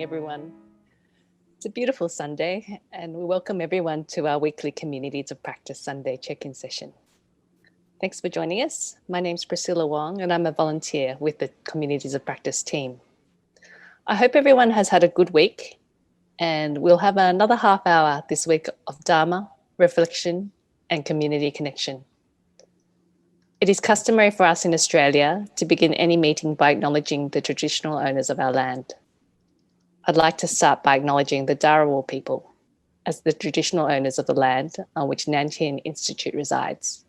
morning, everyone. It's a beautiful Sunday, and we welcome everyone to our weekly Communities of Practice Sunday check-in session. Thanks for joining us. My name's Priscilla Wong, and I'm a volunteer with the Communities of Practice team. I hope everyone has had a good week, and we'll have another half hour this week of Dharma, reflection, and community connection. It is customary for us in Australia to begin any meeting by acknowledging the traditional owners of our land. I'd like to start by acknowledging the Dharawal people as the traditional owners of the land on which Nantian Institute resides.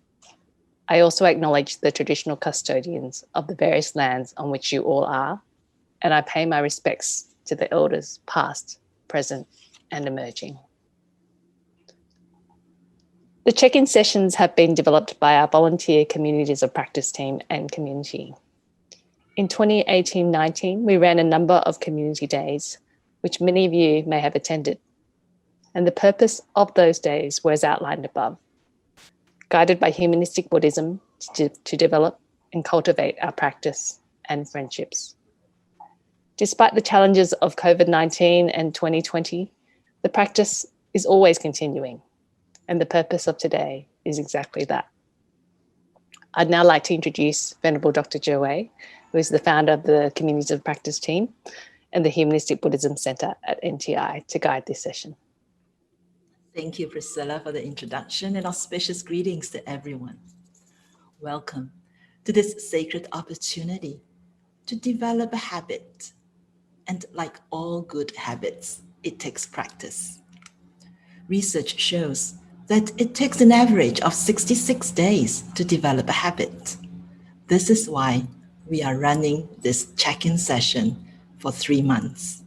I also acknowledge the traditional custodians of the various lands on which you all are, and I pay my respects to the elders past, present, and emerging. The check-in sessions have been developed by our volunteer Communities of Practice team and community. In 2018-19, we ran a number of community days, which many of you may have attended. And the purpose of those days was outlined above, guided by humanistic Buddhism to develop and cultivate our practice and friendships. Despite the challenges of COVID-19 and 2020, the practice is always continuing. And the purpose of today is exactly that. I'd now like to introduce Venerable Dr. Juewei, who is the founder of the Communities of Practice team and the Humanistic Buddhism Center at NTI, to guide this session. Thank you, Priscilla, for the introduction and auspicious greetings to everyone. Welcome to this sacred opportunity to develop a habit. And like all good habits, it takes practice. Research shows that it takes an average of 66 days to develop a habit. This is why we are running this check-in session for 3 months.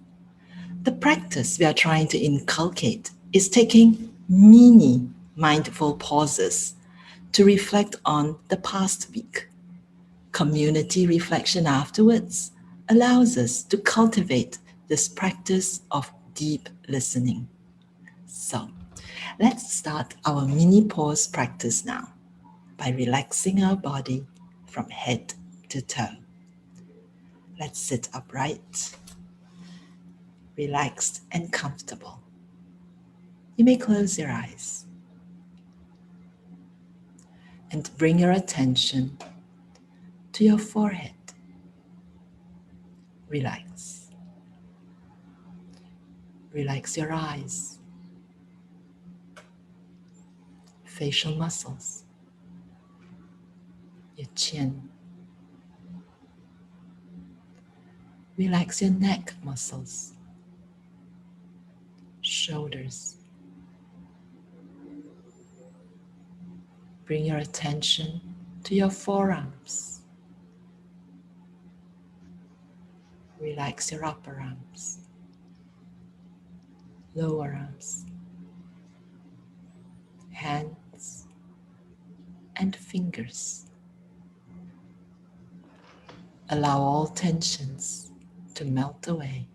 The practice we are trying to inculcate is taking mini mindful pauses to reflect on the past week. Community reflection afterwards allows us to cultivate this practice of deep listening. So, let's start our mini pause practice now by relaxing our body from head to toe. Let's sit upright, relaxed and comfortable. You may close your eyes and bring your attention to your forehead. Relax. Relax your eyes, facial muscles, your chin. Relax your neck muscles, shoulders. Bring your attention to your forearms. Relax your upper arms, lower arms, hands, and fingers. Allow all tensions to melt away.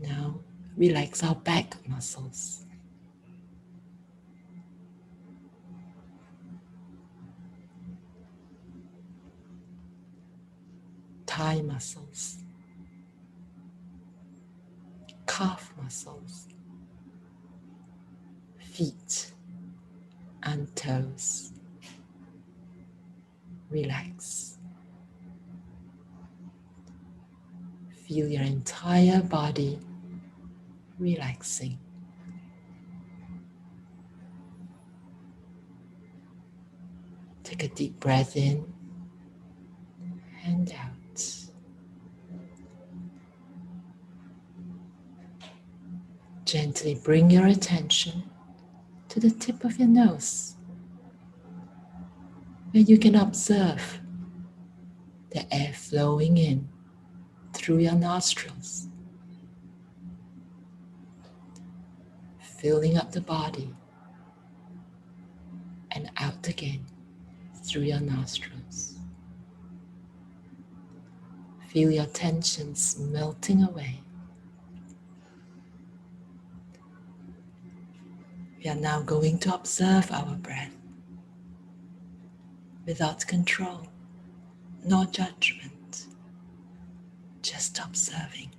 Now, relax our back muscles. Thigh muscles, calf muscles, feet and toes. Relax. Feel your entire body relaxing. Take a deep breath in and out. Gently bring your attention to the tip of your nose, where you can observe the air flowing in through your nostrils, filling up the body and out again through your nostrils. Feel your tensions melting away. We are now going to observe our breath. without control, no judgment, just observing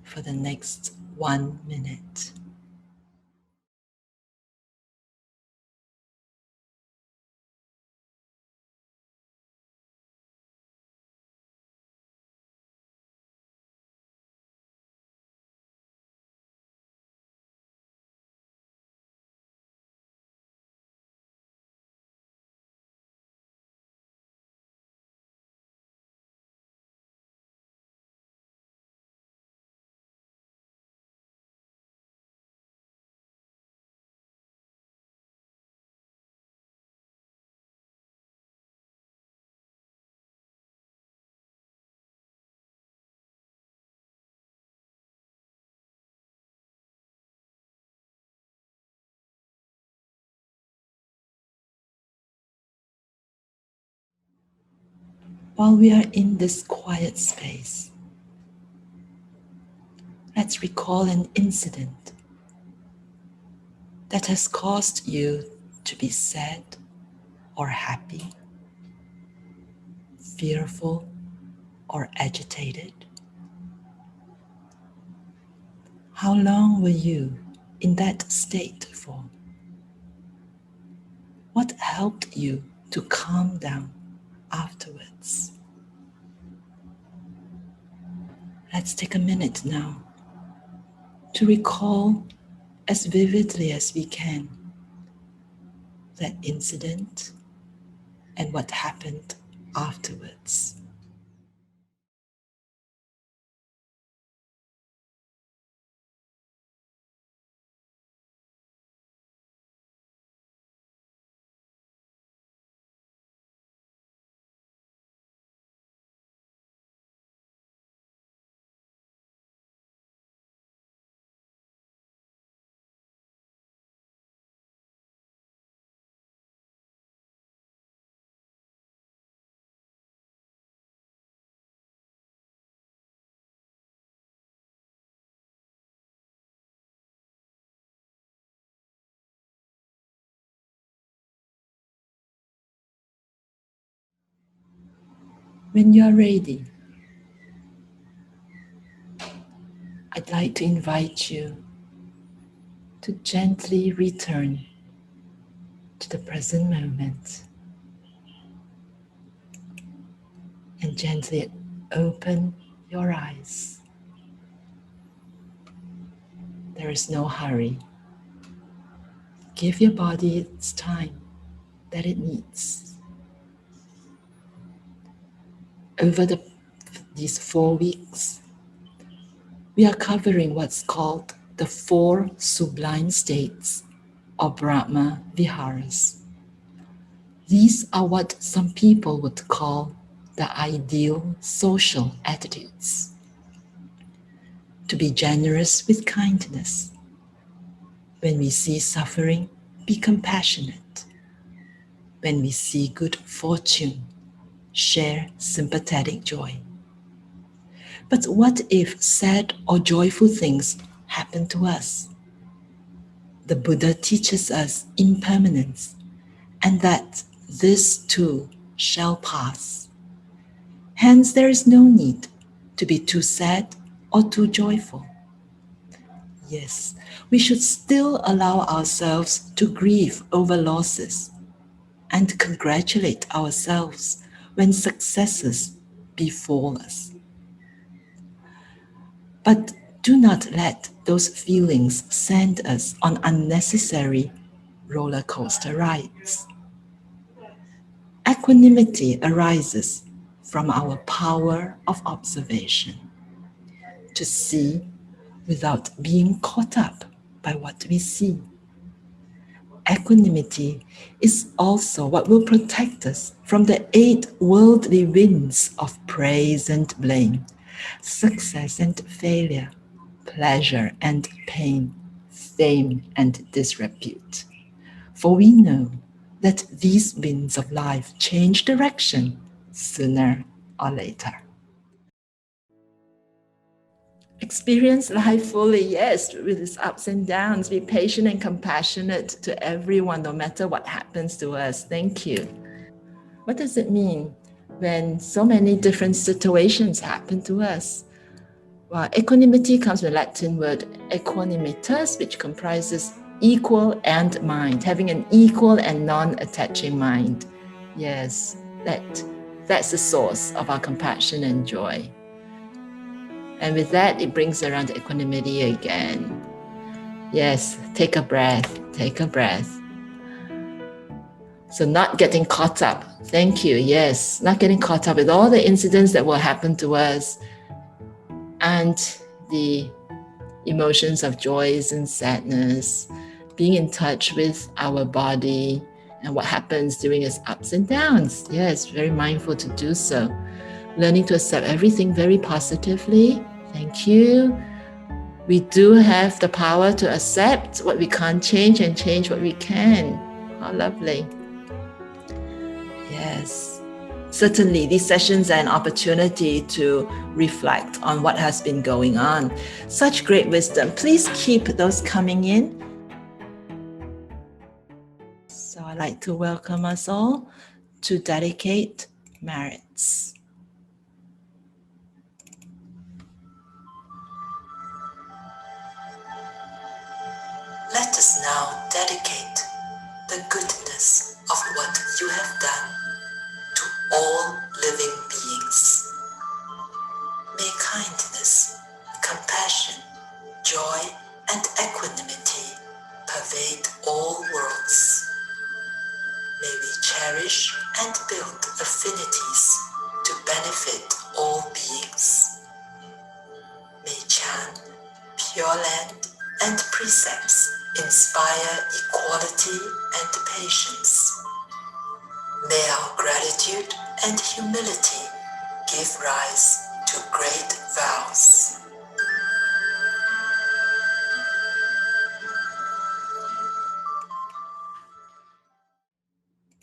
for the next 1 minute. While we are in this quiet space, let's recall an incident that has caused you to be sad or happy, fearful or agitated. How long were you in that state for? What helped you to calm down afterwards? Let's take a minute now to recall as vividly as we can that incident and what happened afterwards. When you are ready, I'd like to invite you to gently return to the present moment and gently open your eyes. There is no hurry. Give your body its time that it needs. Over these 4 weeks, we are covering what's called the 4 sublime states or Brahma Viharas. These are what some people would call the ideal social attitudes. To be generous with kindness. When we see suffering, be compassionate. When we see good fortune, share sympathetic joy. But what if sad or joyful things happen to us? The Buddha teaches us impermanence and that this too shall pass. Hence, there is no need to be too sad or too joyful. Yes, we should still allow ourselves to grieve over losses and congratulate ourselves when successes befall us. But do not let those feelings send us on unnecessary roller coaster rides. Equanimity arises from our power of observation, to see without being caught up by what we see. Equanimity is also what will protect us from the 8 worldly winds of praise and blame, success and failure, pleasure and pain, fame and disrepute. For we know that these winds of life change direction sooner or later. Experience life fully, yes, with its ups and downs. Be patient and compassionate to everyone, no matter what happens to us. Thank you. What does it mean when so many different situations happen to us? Well, equanimity comes from the Latin word equanimitas, which comprises equal and mind, having an equal and non-attaching mind. Yes, that's the source of our compassion and joy. And with that, it brings around equanimity again. Yes, take a breath, take a breath. So not getting caught up. Thank you. Yes, not getting caught up with all the incidents that will happen to us and the emotions of joys and sadness, being in touch with our body and what happens during its ups and downs. Yes, very mindful to do so. Learning to accept everything very positively. Thank you. We do have the power to accept what we can't change and change what we can. How lovely. Yes. Certainly, these sessions are an opportunity to reflect on what has been going on. Such great wisdom. Please keep those coming in. So I'd like to welcome us all to dedicate merits. Let us now dedicate the goodness of what you have done to all living beings. May kindness, compassion, joy, and equanimity pervade all worlds. May we cherish and build affinities to benefit all beings. May Chan, Pure Land, and precepts inspire equality and patience. May our gratitude and humility give rise to great vows.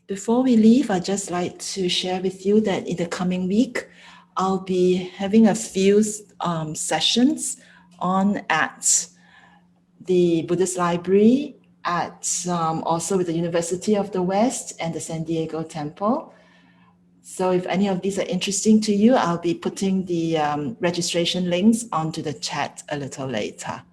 Before we leave, I'd just like to share with you that in the coming week, I'll be having a few sessions on at the Buddhist Library, at also with the University of the West and the San Diego Temple. So if any of these are interesting to you, I'll be putting the registration links onto the chat a little later.